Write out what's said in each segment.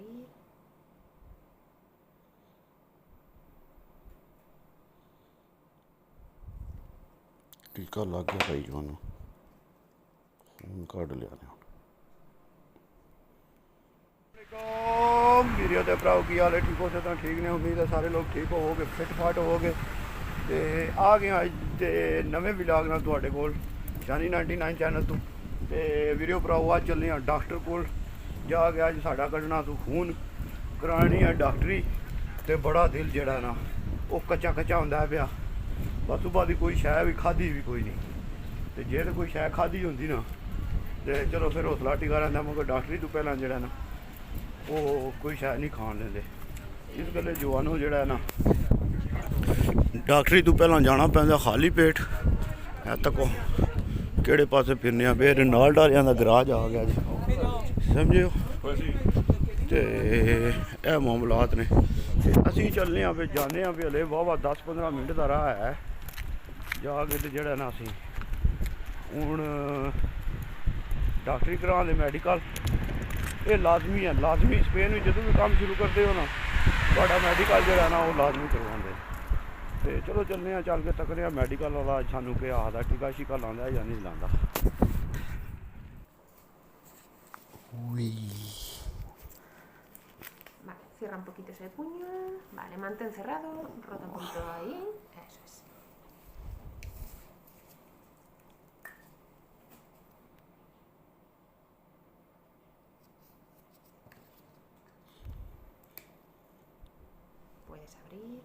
abrir. ਟੀਕਾ ਲੱਗ ਗਿਆ ਭਾਈ ਉਹਨੂੰ ਫੋਨ ਕੱਢ ਲਿਆ ਨੇ ਵੀਡੀਓ ਤੇ ਭਰਾਓ ਕੀ ਹਾਲ ਹੈ? ਠੀਕ ਹੋ ਤਾਂ ਠੀਕ ਨੇ, ਉਮੀਦ ਹੈ ਸਾਰੇ ਲੋਕ ਠੀਕ ਹੋਵੋਗੇ, ਫਿੱਟ ਫਾਟ ਹੋਵੋਗੇ। ਤੇ ਆ ਗਏ ਅੱਜ ਦੇ ਨਵੇਂ ਵਲੌਗ ਨਾਲ ਤੁਹਾਡੇ ਕੋਲ ਜਾਨੀ 99 ਚੈਨਲ ਤੋਂ। ਤੇ ਵੀਡੀਓ ਭਰਾਓ ਅੱਜ ਚੱਲੇ ਆ ਡਾਕਟਰ ਕੋਲ ਜਾ ਕੇ ਅੱਜ ਸਾਡਾ ਕੱਢਣਾ ਤੂੰ ਖੂਨ ਕਰਾਣੀ ਹੈ ਡਾਕਟਰੀ। ਤੇ ਬੜਾ ਦਿਲ ਜਿਹੜਾ ਨਾ ਉਹ ਕੱਚਾ ਕੱਚਾ ਹੁੰਦਾ ਪਿਆ, ਬਸ ਉਬਾਂ ਦੀ ਕੋਈ ਸ਼ੈ ਵੀ ਖਾਧੀ ਵੀ ਕੋਈ ਨਹੀਂ। ਤੇ ਜੇ ਤਾਂ ਕੋਈ ਸ਼ੈ ਖਾਧੀ ਹੁੰਦੀ ਨਾ ਤੇ ਚਲੋ ਫਿਰ ਹੌਸਲਾ ਟਿਕਾ ਰਹਿੰਦਾ, ਮਗਰ ਡਾਕਟਰੀ ਤੋਂ ਪਹਿਲਾਂ ਜਿਹੜਾ ਨਾ ਉਹ ਕੋਈ ਸ਼ਾਇਦ ਨਹੀਂ ਖਾਣ ਦਿੰਦੇ। ਇਸ ਗੱਲੇ ਜਵਾਨੋ ਜਿਹੜਾ ਨਾ ਡਾਕਟਰੀ ਤੋਂ ਪਹਿਲਾਂ ਜਾਣਾ ਪੈਂਦਾ ਖਾਲੀ ਪੇਟ। ਇਹ ਤੱਕੋ ਕਿਹੜੇ ਪਾਸੇ ਫਿਰਨੇ ਆ ਫਿਰ ਨਾਲ ਡਾਰਿਆਂ ਦਾ ਗਰਾਜ ਆ ਗਿਆ ਜੀ, ਸਮਝਿਓ। ਤੇ ਇਹ ਮਾਮਲਾਤ ਨੇ। ਤੇ ਅਸੀਂ ਚੱਲਦੇ ਹਾਂ ਫਿਰ ਜਾਂਦੇ ਹਾਂ ਵੀ ਹਲੇ ਵਾਹਵਾ 10-15 ਮਿੰਟ ਦਾ ਰਾਹ ਹੈ ਜਾ ਕੇ। ਤੇ ਜਿਹੜਾ ਨਾ ਅਸੀਂ ਹੁਣ ਡਾਕਟਰੀ ਕਰਾਉਣ ਮੈਡੀਕਲ ਇਹ ਲਾਜ਼ਮੀ ਹੈ, ਲਾਜ਼ਮੀ। ਸਪੇਨ ਵਿੱਚ ਜਦੋਂ ਵੀ ਕੰਮ ਸ਼ੁਰੂ ਕਰਦੇ ਹੋ ਨਾ ਤੁਹਾਡਾ ਮੈਡੀਕਲ ਜਿਹੜਾ ਨਾ ਉਹ ਲਾਜ਼ਮੀ ਕਰਵਾਉਂਦੇ। ਤੇ ਚਲੋ ਚੱਲਦੇ ਹਾਂ, ਚੱਲ ਕੇ ਤੱਕਦੇ ਹਾਂ ਮੈਡੀਕਲ ਵਾਲਾ ਸਾਨੂੰ ਕੀ ਆਖਦਾ, ਟੀਕਾ ਸ਼ੀਕਾ ਲਾਉਂਦਾ ਜਾਂ ਨਹੀਂ ਲਾਉਂਦਾ। Vale, cierra un poquito ese puño. Vale, mantén cerrado, rota un poquito ahí. Eso es. Puedes abrir.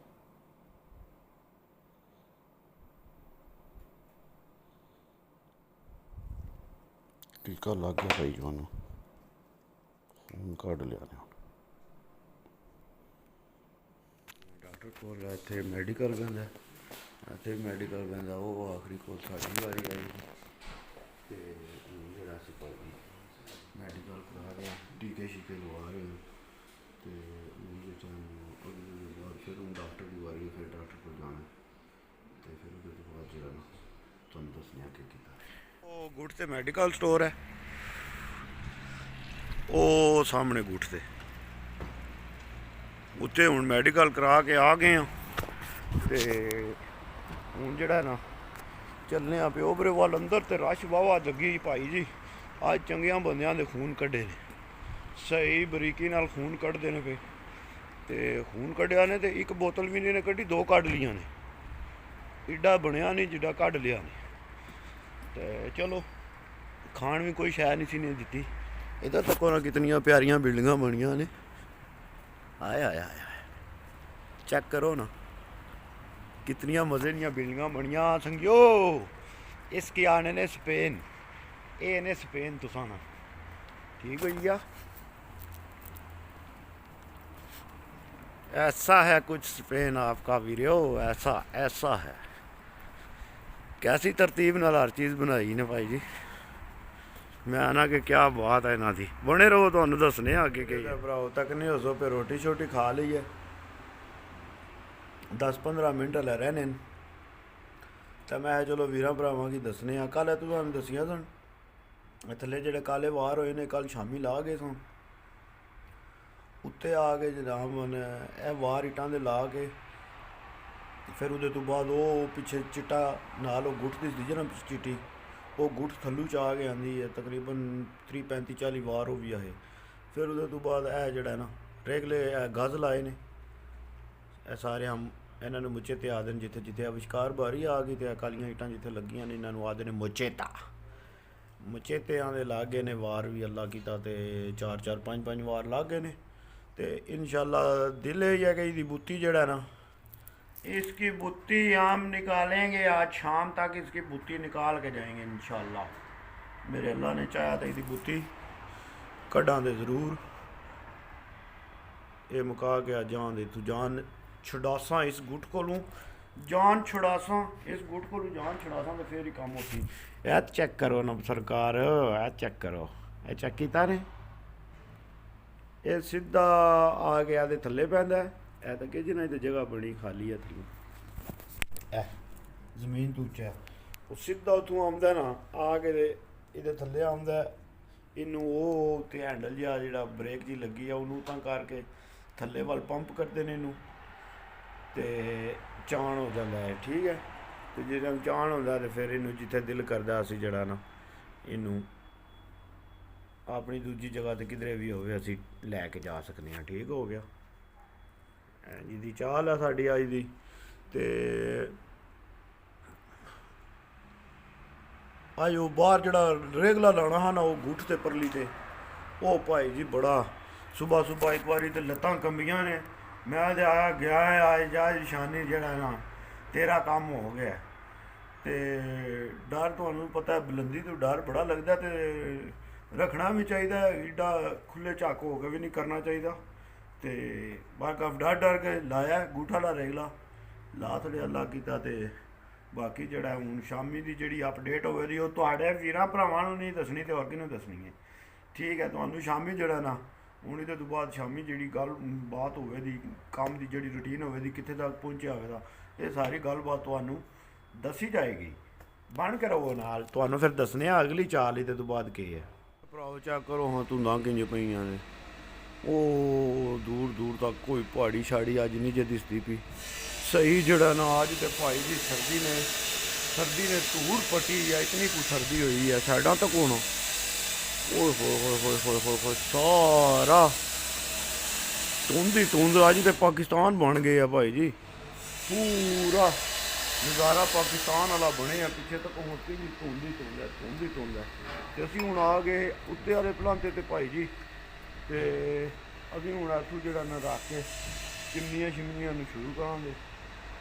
ਟੀਕਾ ਲੱਗ ਗਿਆ ਭਾਈ ਉਹਨੂੰ ਫੋਨ ਕੱਢ ਲਿਆ ਨੇ ਡਾਕਟਰ ਕੋਲ। ਇੱਥੇ ਮੈਡੀਕਲ ਪੈਂਦਾ, ਇੱਥੇ ਮੈਡੀਕਲ ਪੈਂਦਾ। ਉਹ ਆਖਰੀ ਕੋਲ ਸਾਡੀ ਵਾਰੀ ਆਈ ਤੇ ਜਿਹੜਾ ਅਸੀਂ ਭਾਈ ਮੈਡੀਕਲ ਕਰਾ ਰਹੇ ਟੀਕੇ ਸ਼ੀਕੇ ਲਵਾ ਰਹੇ ਤੇ ਫਿਰ ਹੁਣ ਡਾਕਟਰ ਦੀ ਵਾਰੀ, ਫਿਰ ਡਾਕਟਰ ਕੋਲ ਜਾਣਾ ਤੇ ਫਿਰ ਉਹਦੇ ਤੋਂ ਬਾਅਦ ਜਿਹੜਾ ਨਾ ਤੁਹਾਨੂੰ ਦੱਸਣਾ ਕਿ ਕੀਤਾ। ਉਹ ਗੁੱਟ ਤੇ ਮੈਡੀਕਲ ਸਟੋਰ ਹੈ, ਉਹ ਸਾਹਮਣੇ ਗੁੱਟ ਤੇ ਉੱਤੇ ਹੁਣ ਮੈਡੀਕਲ ਕਰਾ ਕੇ ਆ ਗਏ ਆ। ਤੇ ਹੁਣ ਜਿਹੜਾ ਨਾ ਚੱਲਨੇ ਆ ਪਿਓ ਬਰੇ ਵੱਲ ਅੰਦਰ। ਤੇ ਰਸ਼ ਵਾਹਵਾ ਲੱਗੀ ਭਾਈ ਜੀ, ਅੱਜ ਚੰਗਿਆਂ ਬੰਦਿਆਂ ਦੇ ਖੂਨ ਕੱਢੇ ਨੇ, ਸਹੀ ਬਰੀਕੀ ਨਾਲ ਖੂਨ ਕੱਢਦੇ ਨੇ ਪਏ। ਤੇ ਖੂਨ ਕੱਢਿਆ ਨੇ ਤੇ ਇੱਕ ਬੋਤਲ ਵੀ ਨਹੀਂ ਨੇ ਕੱਢੀ, ਦੋ ਕੱਢ ਲੀਆਂ ਨੇ। ਏਡਾ ਬਣਿਆ ਨਹੀਂ ਜਿੱਡਾ ਕੱਢ ਲਿਆ ਨੇ। ਤੇ ਚਲੋ ਖਾਣ ਵੀ ਕੋਈ ਸ਼ੈ ਨਹੀਂ ਸੀ ਨੇ ਦਿੱਤੀ। ਇੱਧਰ ਤੱਕੋ ਨਾ ਕਿਤਨੀਆਂ ਪਿਆਰੀਆਂ ਬਿਲਡਿੰਗਾਂ ਬਣੀਆਂ ਨੇ। ਆਏ ਆਏ ਆਏ ਚੈੱਕ ਕਰੋ ਨਾ ਕਿਤਨੀਆਂ ਮਜ਼ੇ ਦੀਆਂ ਬਿਲਡਿੰਗਾਂ ਬਣੀਆਂ ਸੰਗਿਓ। ਇਸ ਕੀ ਆਣੇ ਨੇ ਸਪੇਨ, ਇਹ ਨੇ ਸਪੇਨ ਤੁਸਾਂ ਨਾ ठीक भैया। ऐसा है कुछ स्पेन आपका वीडियो, ऐसा ऐसा है। कैसी तरतीब नाल हर चीज़ बनाई ने भाई जी। मैं आना कि क्या बात है इन्हों की। बने रहो, तुहानू दसने अगे कि भराओ तक नहीं हो सो फिर रोटी शोटी खा ली है। 10-15 मिनट हले रहने तो मैं चलो वीर भरावां की दसने। कल तू तुहानू दसिया सन थल्ले जेह्ड़े काले वार होए ने कल शामी ला गए सन। उत्ते आ गए जनाब ए वार इटां दे ला के फिर उहदे तो बाद वो पिछे चिट्टा नाल गुठ दी सी ना चिट्टी, वो गुठ थल्लू च आ के आंदी है। तकरीबन 30-35-40 वार हो भी आए। फिर उहदे तो बाद ए जेह्ड़ा ना रेगले गज़ लाए ने ए सारे हम इन्हां नूं मुचेते आखदे ने। जिथे जिथे विचकार बारी आ गई तो कालियां इटां जिथे लगियां ने इन्हां नूं आखदे ने मुचेता। मचेतियां दे लागे ने वार भी अल्लाह कीता ते 4-4 5-5 वार लागे ने। ते इंशाल्लाह दिल है कि इसकी बुत्ती जड़ा ना, इसकी बुत्ती हम निकालेंगे आज शाम तक। इसकी बुत्ती निकाल के जाएंगे इंशाल्लाह। मेरे अल्लाह ने चाहा तो इसकी बुत्ती कड्डां दे ज़रूर। ये मुका के जान दे तू जान छुड़ासा इस गुट कोलों, जान छुड़ासा इस गुट को जान छुड़ासा तो फिर ही काम होती। ए चेक करो ना सरकार, ए चेक करो, ए चेक कीता ने। ये सीधा आ गया ते थल्ले पैंदा है। ए तो कि जिन्हें तो जगह बड़ी खाली है थल्ले, ए जमीन तो उच्चा है। वो सीधा उतों आंदा ना आ के इहदे थल्ले आंदा। ਇਹਨੂੰ ਉਹ ਤੇ ਹੈਂਡਲ ਜਿਹਾ ਜਿਹੜਾ ਬ੍ਰੇਕ ਜੀ ਲੱਗੀ ਆ ਉਹਨੂੰ ਤਾਂ ਕਰਕੇ ਥੱਲੇ ਵੱਲ ਪੰਪ ਕਰਦੇ ਨੇ ਇਹਨੂੰ ਤੇ ਚਾਣ ਹੋ ਜਾਂਦਾ ਹੈ। ਠੀਕ ਹੈ, ਤੇ ਜਦੋਂ ਚਾਣ ਹੁੰਦਾ ਤੇ ਫਿਰ ਇਹਨੂੰ ਜਿੱਥੇ ਦਿਲ ਕਰਦਾ ਅਸੀਂ ਜਿਹੜਾ ਨਾ ਇਹਨੂੰ ਆਪਣੀ ਦੂਜੀ ਜਗ੍ਹਾ ਤੇ ਕਿਧਰੇ ਵੀ ਹੋਵੇ ਅਸੀਂ ਲੈ ਕੇ ਜਾ ਸਕਦੇ ਹਾਂ। ਠੀਕ ਹੋ ਗਿਆ, ਜਿਹਦੀ ਚਾਲ ਆ ਸਾਡੀ ਅੱਜ ਦੀ। ਤੇ ਅੱਜ ਉਹ ਬਾਹਰ ਜਿਹੜਾ ਰੇਗਲਾ ਲਾਉਣਾ ਹੈ ਨਾ ਉਹ ਗੁੱਠ ਤੇ ਪਰਲੀ ਤੇ ਉਹ ਭਾਈ ਜੀ ਬੜਾ ਸੁਬਾਹ ਇੱਕ ਵਾਰੀ ਤੇ ਲੱਤਾਂ ਕੰਬੀਆਂ ਨੇ। ਮੈਂ ਤੇ ਆਇਆ ਗਿਆ ਅੱਜ ਜਾ ਨਿਸ਼ਾਨੀ ਜਿਹੜਾ ਨਾ ਤੇਰਾ ਕੰਮ ਹੋ ਗਿਆ। ਤੇ ਡਰ ਤੁਹਾਨੂੰ ਪਤਾ ਬੁਲੰਦੀ ਤੋਂ ਡਰ ਬੜਾ ਲੱਗਦਾ ਤੇ ਰੱਖਣਾ ਵੀ ਚਾਹੀਦਾ, ਏਡਾ ਖੁੱਲੇ ਝੱਕ ਹੋ ਕੇ ਵੀ ਨਹੀਂ ਕਰਨਾ ਚਾਹੀਦਾ। ਤੇ ਬਾਕੀ ਡਰ ਕੇ ਲਾਇਆ ਗੂਠਾ ਦਾ ਰੇਗਲਾ ਲਾ ਥੋੜ੍ਹਾ ਅੱਲਾ ਕੀਤਾ। ਤੇ ਬਾਕੀ ਜਿਹੜਾ ਹੁਣ ਸ਼ਾਮੀ ਦੀ ਜਿਹੜੀ ਅਪਡੇਟ ਹੋਵੇ ਦੀ ਉਹ ਤੁਹਾਡੇ ਵੀਰਾਂ ਭਰਾਵਾਂ ਨੂੰ ਨਹੀਂ ਦੱਸਣੀ ਤੇ ਹੋਰ ਕਿਹਨੂੰ ਦੱਸਣੀ ਹੈ। ਠੀਕ ਹੈ, ਤੁਹਾਨੂੰ ਸ਼ਾਮੀ ਜਿਹੜਾ ਨਾ ਹੁਣ ਇਹਦੇ ਤੋਂ ਬਾਅਦ ਸ਼ਾਮੀ ਜਿਹੜੀ ਗੱਲ ਬਾਤ ਹੋਵੇ ਦੀ ਕੰਮ ਦੀ ਜਿਹੜੀ ਰੂਟੀਨ ਹੋਵੇ ਦੀ ਕਿੱਥੇ ਤੱਕ ਪਹੁੰਚਿਆ ਹੋਵੇਗਾ ਇਹ ਸਾਰੀ ਗੱਲਬਾਤ ਤੁਹਾਨੂੰ ਦੱਸੀ ਜਾਏਗੀ। ਬਣ ਕੇ ਰਹੋ ਨਾਲ, ਤੁਹਾਨੂੰ ਫਿਰ ਦੱਸਣੇ ਆ ਅਗਲੀ ਚਾਲ ਇਹਦੇ ਤੋਂ ਬਾਅਦ ਕੀ ਹੈ। ਭਰਾਓ ਚੈੱਕ ਕਰੋ ਹਾਂ ਧੁੰਦਾਂ ਕਿੰਝ ਪਈਆਂ ਨੇ, ਉਹ ਦੂਰ ਤੱਕ ਕੋਈ ਪਹਾੜੀ ਛਾੜੀ ਅੱਜ ਨਹੀਂ ਜੇ ਦਿਸਦੀ ਪਈ ਸਹੀ। ਜਿਹੜਾ ਨਾ ਅੱਜ ਤੇ ਭਾਈ ਜੀ ਸਰਦੀ ਨੇ ਧੂੜ ਪੱਟੀ ਆ, ਇਤਨੀ ਕੁ ਸਰਦੀ ਹੋਈ ਹੈ ਸਾਈਡਾਂ ਤੱਕ। ਹੁਣ ਓਏ ਹੋਏ ਸਾਰਾ ਧੁੰਦ ਅੱਜ ਤੇ ਪਾਕਿਸਤਾਨ ਬਣ ਗਏ ਆ ਭਾਈ ਜੀ। ਪੂਰਾ ਨਜ਼ਾਰਾ ਪਾਕਿਸਤਾਨ ਵਾਲਾ ਬਣੇ ਆ ਪਿੱਛੇ ਤੱਕ। ਹੁਣ ਕਿ ਧੁੰਦ ਹੀ ਧੁੰਦ ਹੈ। ਤੇ ਅਸੀਂ ਹੁਣ ਆ ਗਏ ਉੱਤੇ ਵਾਲੇ ਪਲਾਂਤੇ ਤੇ ਭਾਈ ਜੀ। ਤੇ ਅਸੀਂ ਹੁਣ ਇੱਥੋਂ ਜਿਹੜਾ ਨਾ ਰੱਖ ਕੇ ਚਿਮਨੀਆਂ ਨੂੰ ਸ਼ੁਰੂ ਕਰਾਂਗੇ।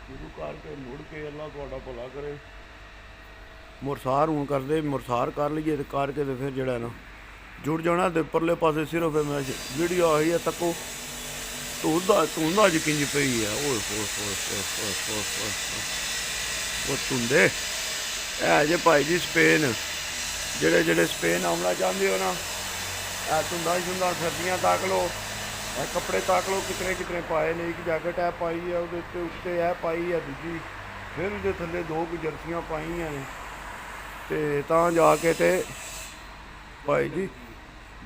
ਸ਼ੁਰੂ ਕਰਕੇ ਮੁੜ ਕੇ ਅੱਲਾ ਤੁਹਾਡਾ ਭਲਾ ਕਰੇ ਮੁਰਸਾਰ ਹੁਣ ਕਰਦੇ ਮੁਰਸਾਰ ਕਰ ਲਈਏ ਤੇ ਕਰਕੇ ਤੇ ਫਿਰ ਜਿਹੜਾ ਨਾ ਜੁੜ ਜਾਣਾ। ਤੇ ਪਰਲੇ ਪਾਸੇ ਸਿਰਫ ਮੈਂ ਵੀਡੀਓ ਆਈ ਹੈ ਤੱਕੋ ਧੁੰਦ ਅੱਜ ਕਿੰਝ ਪਈ ਹੈ। ਓਏ ਉਹ ਧੁੰਦੇ ਇਹ ਜੇ ਭਾਈ ਜੀ ਸਪੇਨ ਜਿਹੜੇ ਸਪੇਨ ਆਉਣਾ ਚਾਹੁੰਦੇ ਹੋ ਨਾ ਇਹ ਧੁੰਦਾਂ ਸਰਦੀਆਂ ਤੱਕ ਲਓ, ਇਹ ਕੱਪੜੇ ਤੱਕ ਲਓ ਕਿਤਨੇ ਪਾਏ ਨੇ। ਇੱਕ ਜੈਕਟ ਇਹ ਪਾਈ ਹੈ, ਉਹਦੇ ਉੱਤੇ ਇਹ ਪਾਈ ਹੈ ਦੂਜੀ, ਫਿਰ ਉਹਦੇ ਥੱਲੇ 2 ਕੁ ਜਰਸੀਆਂ ਪਾਈਆਂ ਨੇ। ਤੇ ਤਾਂ ਜਾ ਕੇ ਤੇ ਭਾਈ ਜੀ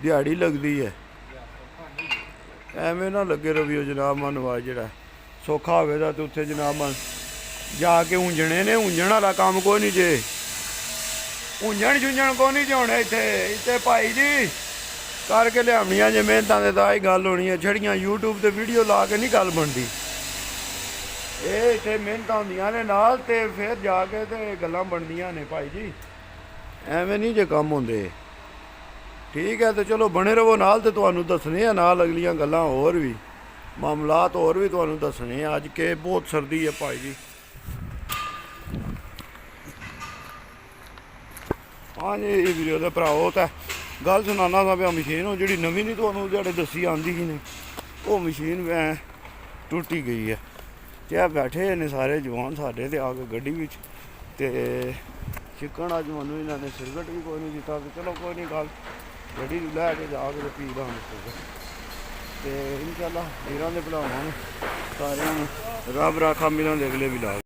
ਦਿਹਾੜੀ ਲੱਗਦੀ ਹੈ। ਐਵੇਂ ਨਾ ਲੱਗੇ ਰਵੀਓ ਜਨਾਬ ਮਨਵਾਜ ਜਿਹੜਾ ਸੌਖਾ ਹੋਵੇਗਾ ਤੇ ਉੱਥੇ ਜਨਾਬ ਮਨ ਜਾ ਕੇ ਉਂਝਣੇ ਨੇ। ਉਂਝਣ ਵਾਲਾ ਕੰਮ ਕੋਈ ਨਹੀਂ ਜੇ, ਉਂਝਣ ਕੋਈ ਨਹੀਂ ਜੇ ਹੋਣਾ ਇੱਥੇ ਭਾਈ ਜੀ ਕਰਕੇ ਲਿਆਉਣੀਆਂ ਜੇ ਮਿਹਨਤਾਂ ਦੇ ਤਾਂ ਹੀ ਗੱਲ ਹੋਣੀ ਹੈ। ਛੜੀਆਂ YouTube ਤੇ ਵੀਡੀਓ ਲਾ ਕੇ ਨਹੀਂ ਗੱਲ ਬਣਦੀ। ਇਹ ਇੱਥੇ ਮਿਹਨਤਾਂ ਹੁੰਦੀਆਂ ਨੇ ਨਾਲ ਤੇ ਫਿਰ ਜਾ ਕੇ ਤੇ ਗੱਲਾਂ ਬਣਦੀਆਂ ਨੇ ਭਾਈ ਜੀ, ਐਵੇਂ ਨਹੀਂ ਜੇ ਕੰਮ ਹੁੰਦੇ। ਠੀਕ ਹੈ, ਤੇ ਚਲੋ ਬਣੇ ਰਹੋ ਨਾਲ ਤੇ ਤੁਹਾਨੂੰ ਦੱਸਣੇ ਆ ਨਾਲ ਅਗਲੀਆਂ ਗੱਲਾਂ ਹੋਰ ਵੀ ਮਾਮਲਾਤ ਹੋਰ ਵੀ ਤੁਹਾਨੂੰ ਦੱਸਣੇ ਆ। ਅੱਜ ਕਿ ਬਹੁਤ ਸਰਦੀ ਹੈ ਭਾਈ ਜੀ। ਹਾਂ ਜੀ ਇਹ ਵੀਡੀਓ ਦੇ ਭਰਾਓ ਤਾਂ ਗੱਲ ਸੁਣਾਉਣਾ ਤਾਂ ਪਿਆ ਮਸ਼ੀਨ ਉਹ ਜਿਹੜੀ ਨਵੀਂ ਨਹੀਂ ਤੁਹਾਨੂੰ ਜਿਹੜੇ ਦੱਸੀ ਆਉਂਦੀ ਸੀ ਨੇ ਉਹ ਮਸ਼ੀਨ ਟੁੱਟੀ ਗਈ ਹੈ। ਤੇ ਆ ਬੈਠੇ ਨੇ ਸਾਰੇ ਜਵਾਨ ਸਾਡੇ ਤੇ ਆ ਕੇ ਗੱਡੀ ਵਿੱਚ ਤੇ ਚਿੱਕਣ ਅੱਜ ਮੈਨੂੰ ਇਹਨਾਂ ਨੇ ਸਿਰਗਟ ਵੀ ਕੋਈ ਨਹੀਂ ਦਿੱਤਾ। ਤੇ ਚਲੋ ਕੋਈ ਨਹੀਂ ਗੱਲ ਗੱਡੀ ਨੂੰ ਲੈ ਕੇ ਜਾ ਕੇ ਪੀ ਲਾਂਗੇ। ਤੇ ਇਨਸ਼ਾਅੱਲਾ ਵੀਰਾਂ ਦੇ ਭਰਾਵਾਂ ਨੂੰ ਸਾਰਿਆਂ ਨੂੰ ਰੱਬ ਰਾਖਾ ਮਿਲਾਂ ਦੇ ਅਗਲੇ ਵੀ ਲਾ